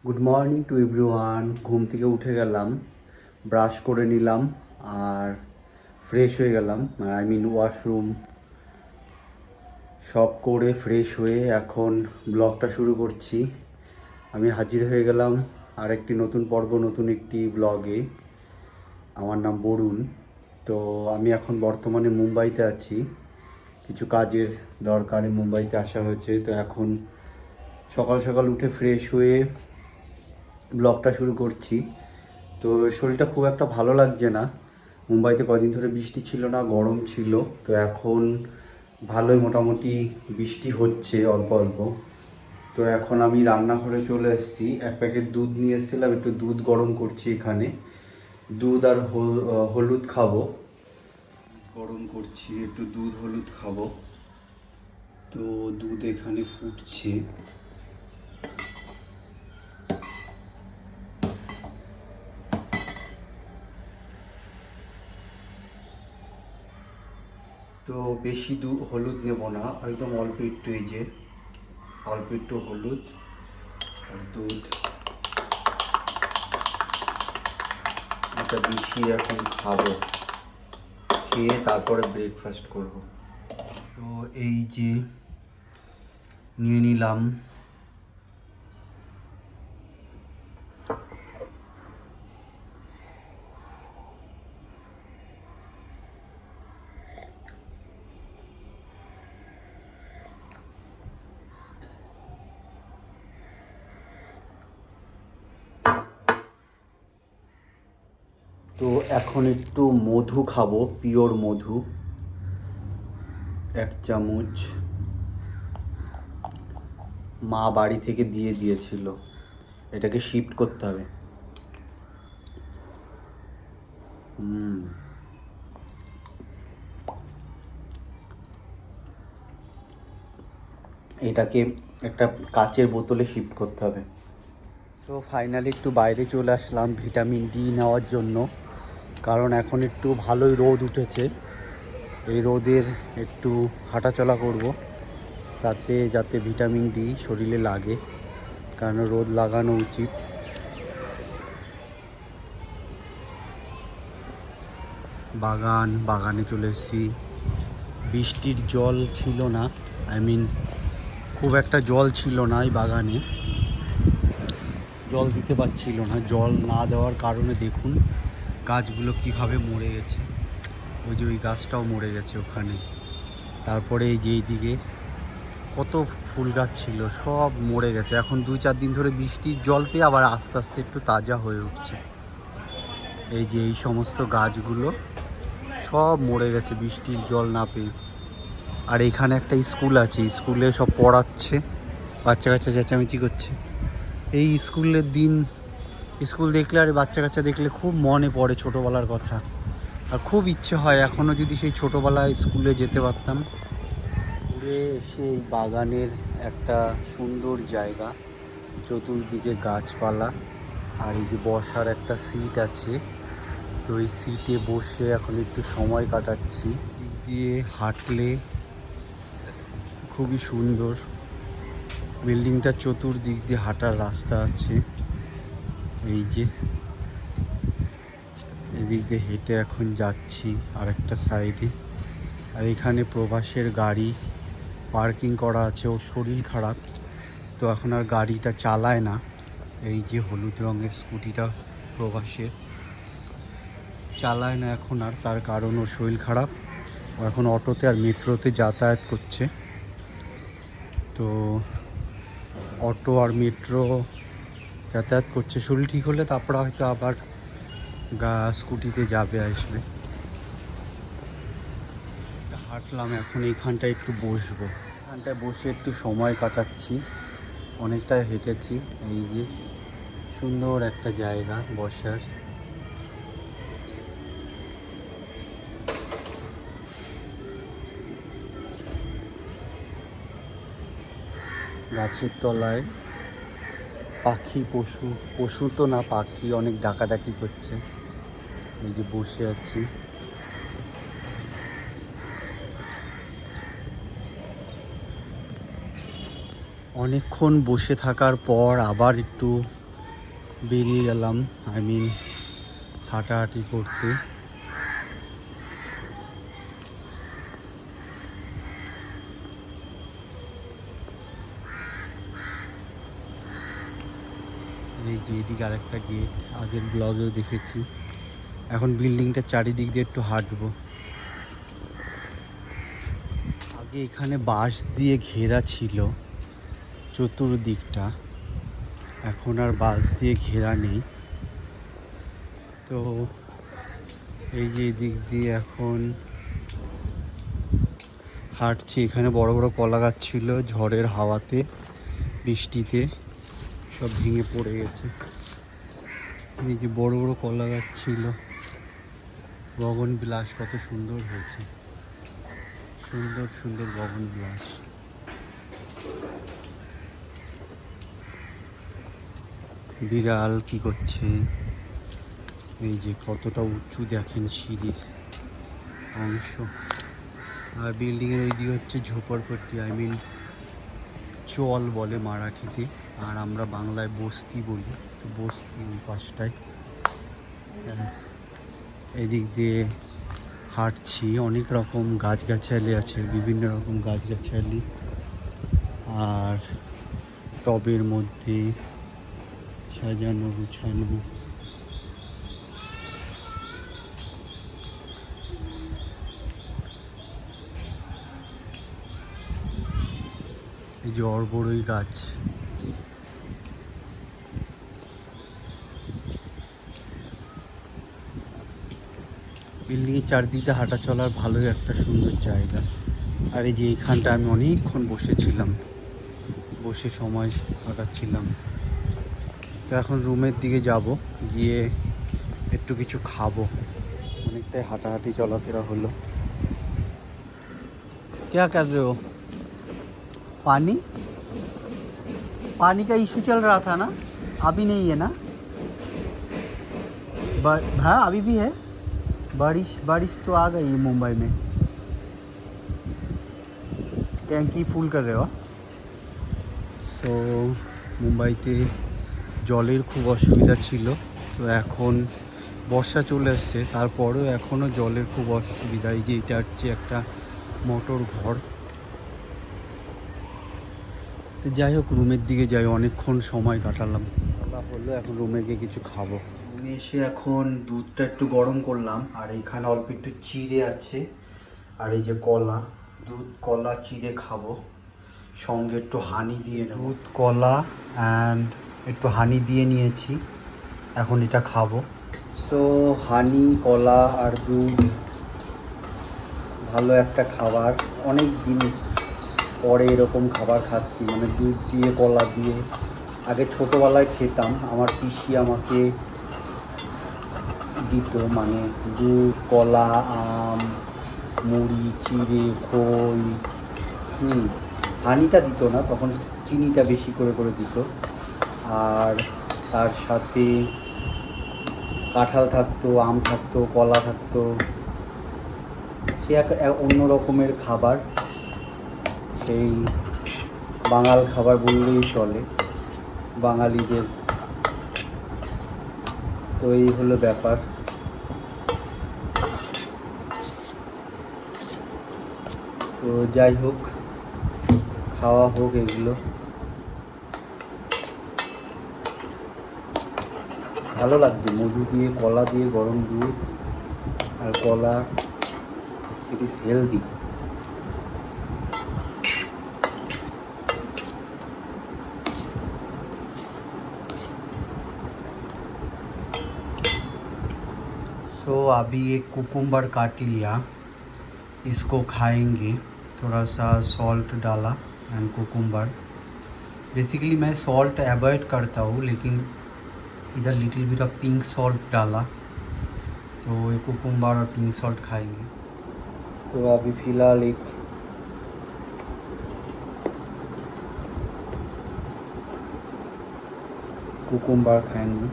Good morning to everyone. ঘুম থেকে উঠে গেলাম, ব্রাশ করে নিলাম আর ফ্রেশ হয়ে গেলাম। ওয়াশরুম সব করে ফ্রেশ হয়ে এখন ব্লগটা শুরু করছি। আমি হাজির হয়ে গেলাম আরেকটি নতুন পর্ব, নতুন একটি ব্লগে। আমার নাম বরুণ। তো আমি এখন বর্তমানে মুম্বাইতে আছি, কিছু কাজের দরকারে মুম্বাইতে আসা হয়েছে। তো এখন সকাল সকাল উঠে ফ্রেশ হয়ে ব্লগটা শুরু করছি। তো শরীরটা খুব একটা ভালো লাগছে না। মুম্বাইতে কদিন ধরে বৃষ্টি ছিল না, গরম ছিল। তো এখন ভালোই মোটামুটি বৃষ্টি হচ্ছে অল্প অল্প। তো এখন আমি রান্নাঘরে চলে এসেছি, এক প্যাকেট দুধ নিয়ে এসেছিলাম, একটু দুধ গরম করছি এখানে। দুধ আর হলুদ খাবো, গরম করছি, একটু দুধ হলুদ খাবো। তো দুধ এখানে ফুটছে। তো বেশি হলুদ নেব না, একদম অল্প একটু, এই যে অল্প একটু হলুদ আর দুধ, এটা মিশিয়ে এখন খাবো, খেয়ে তারপরে ব্রেকফাস্ট করব। তো এই যে নিয়ে নিলাম। তো এখন একটু মধু খাবো, পিওর মধু, 1 চামচ। মা বাড়ি থেকে দিয়ে দিয়েছিল, এটাকে শিফট করতে হবে। এটাকে একটা কাচের বোতলে শিফট করতে হবে। সো ফাইনালি একটু বাইরে চলে আসলাম ভিটামিন ডি নেওয়ার জন্য, কারণ এখন একটু ভালোই রোদ উঠেছে। এই রোদের একটু হাঁটাচলা করব, তাতে যাতে ভিটামিন ডি শরীরে লাগে, কারণ রোদ লাগানো উচিত। বাগানে চলে এসেছি। বৃষ্টির জল ছিল না, খুব একটা জল ছিল না এই বাগানে, জল দিতে পারছিল না। জল না দেওয়ার কারণে দেখুন গাছগুলো কিভাবে মরে গেছে। ওই যে ওই গাছটাও মরে গেছে ওখানে। তারপরে এই যে এইদিকে কত ফুল গাছ ছিল, সব মরে গেছে। এখন 2-4 দিন ধরে বৃষ্টির জল পেয়ে আবার আস্তে আস্তে একটু তাজা হয়ে উঠছে। এই যে এই সমস্ত গাছগুলো সব মরে গেছে বৃষ্টির জল না পেয়ে। আর এখানে একটা স্কুল আছে, স্কুলে সব পড়াচ্ছে, বাচ্চা কাচ্চা চেঁচামেচি করছে। এই স্কুলের দিন, স্কুল দেখলে আর বাচ্চা কাচ্চা দেখলে খুব মনে পড়ে ছোটোবেলার কথা। আর খুব ইচ্ছে হয় এখনও যদি সেই ছোটোবেলায় স্কুলে যেতে পারতাম। ঘুরে এসে এই বাগানের একটা সুন্দর জায়গা, চতুর্দিকে গাছপালা, আর এই যে বসার একটা সিট আছে। তো এই সিটে বসে এখন একটু সময় কাটাচ্ছি। দিক দিয়ে হাঁটলে খুবই সুন্দর, বিল্ডিংটা চতুর্দিক দিয়ে হাঁটার রাস্তা আছে। এই যে এদিক দিয়ে হেঁটে এখন যাচ্ছি আর একটা সাইডে। আর এখানে প্রবাসের গাড়ি পার্কিং করা আছে। ওর শরীর খারাপ, তো এখন আর গাড়িটা চালায় না। এই যে হলুদ রঙের স্কুটিটা প্রবাসের চালায় না এখন আর, তার কারণ ওর শরীর খারাপ। ও এখন অটোতে আর মেট্রোতে যাতায়াত করছে। তো অটো আর মেট্রো যাতায়াত করছে, শরীর ঠিক হলে তারপরে হয়তো আবার স্কুটিতে যাবে আসবে। হাঁটলাম, এখন এইখানটায় একটু বসবো, এখানটায় বসে একটু সময় কাটাচ্ছি। অনেকটা হেঁটেছি, এই যে সুন্দর একটা জায়গা বসার। গাছের তলায় পাখি, পশু তো না, পাখি অনেক ডাকাডাকি করছে। এই যে বসে আছি। অনেকক্ষণ বসে থাকার পর আবার একটু বেরিয়ে গেলাম, হাঁটাহাঁটি করতে। এই যে এদিকে আরেকটা গেট, আগের ব্লগেও দেখেছি। এখন বিল্ডিংটা চারিদিক দিয়ে একটু হাঁটবো। আগে এখানে বাঁশ দিয়ে ঘেরা ছিল চতুর্দিকটা, এখন আর বাঁশ দিয়ে ঘেরা নেই। তো এই যে এদিক দিয়ে এখন হাঁটছি। এখানে বড় বড় কলা গাছ ছিল, ঝড়ের হাওয়াতে বৃষ্টিতে সব ভেঙে পড়ে গেছে। এই যে বড় বড় কলা গাছ ছিল, বগনবিলাস কত সুন্দর হয়েছে, সুন্দর সুন্দর বগনবিলাস। বিড়াল কি করছে? এই যে কতটা উঁচু দেখেন সিঁড়ির অংশ। আর বিল্ডিংয়ের ওই দিকে হচ্ছে ঝোপড়পট্টি, চল বলে মারাঠিতে, আর আমরা বাংলায় বস্তি বলি। তো বস্তি ওই পাশটায়। এদিক দিয়ে হাঁটছি, অনেক রকম গাছগাছালি আছে, বিভিন্ন রকম গাছগাছালি, আর টবের মধ্যে সাজানো গুছানো। এই যে অরবড়ই গাছ। বিল্ডিংয়ের চারদিকে হাঁটা চলার ভালোই একটা সুন্দর জায়গা। আর এই যে এইখানটা আমি অনেকক্ষণ বসেছিলাম, বসে সময় কাটাচ্ছিলাম। তো এখন রুমের দিকে যাব, গিয়ে একটু কিছু খাবো। অনেকটাই হাঁটাহাঁটি চলাফেরা হলো। क्या कर रहे हो? पानी पानी का इशू चल रहा था ना, अभी नहीं है ना? हाँ अभी भी है। बारिश बारिश तो आ गई मुंबई में। ট্যাঙ্কি ফুল कर रहे हो? সো মুম্বাইতে জলের খুব অসুবিধা ছিল। তো এখন বর্ষা চলে আসছে, তারপরেও এখনও জলের খুব অসুবিধা। এই যে এটা হচ্ছে একটা মোটর ঘর। তো যাই হোক, রুমের দিকে যাই, অনেকক্ষণ সময় কাটালাম। হলো এখন রুমে গিয়ে কিছু খাবো। রুমে এসে এখন দুধটা একটু গরম করলাম, আর এইখানে অল্প একটু চিড়ে আছে, আর এই যে কলা, দুধ কলা চিড়ে খাবো, সঙ্গে একটু হানি দিয়ে নেব। দুধ কলা অ্যান্ড একটু হানি দিয়ে নিয়েছি, এখন এটা খাবো। সো হানি কলা আর দুধ, ভালো একটা খাবার। অনেক দিন পরে এরকম খাবার খাচ্ছি, মানে দুধ দিয়ে কলা দিয়ে। আগে ছোটোবেলায় খেতাম, আমার পিসি আমাকে দিত, মানে দুধ কলা আম মুড়ি চিড়ে খই। হানিটা দিত না, তখন চিনিটা বেশি করে করে দিত। আর তার সাথে কাঁঠাল থাকতো, আম থাকতো, কলা থাকতো। সে এক অন্য রকমের খাবার, সেই বাঙাল খাবার বললেই চলে বাঙালিদের। তো এই হলো ব্যাপার। তো যাই হোক, খাওয়া হোক এগুলো। ভালো লাগবে মধু দিয়ে কলা দিয়ে গরম দুধ আর কলা, ইট ইজ হেলদি। सो अभी एक कुकुम्बर काट लिया, इसको खाएंगे। थोड़ा सा सॉल्ट डाला एंड कुकुम्बर। बेसिकली मैं सॉल्ट अवॉइड करता हूँ, लेकिन इधर little bit of pink salt डाला, तो ये कुकुम्बर और पिंक सॉल्ट खाएंगे। तो अभी फ़िलहाल एक कुकुम्बर खाएंगे।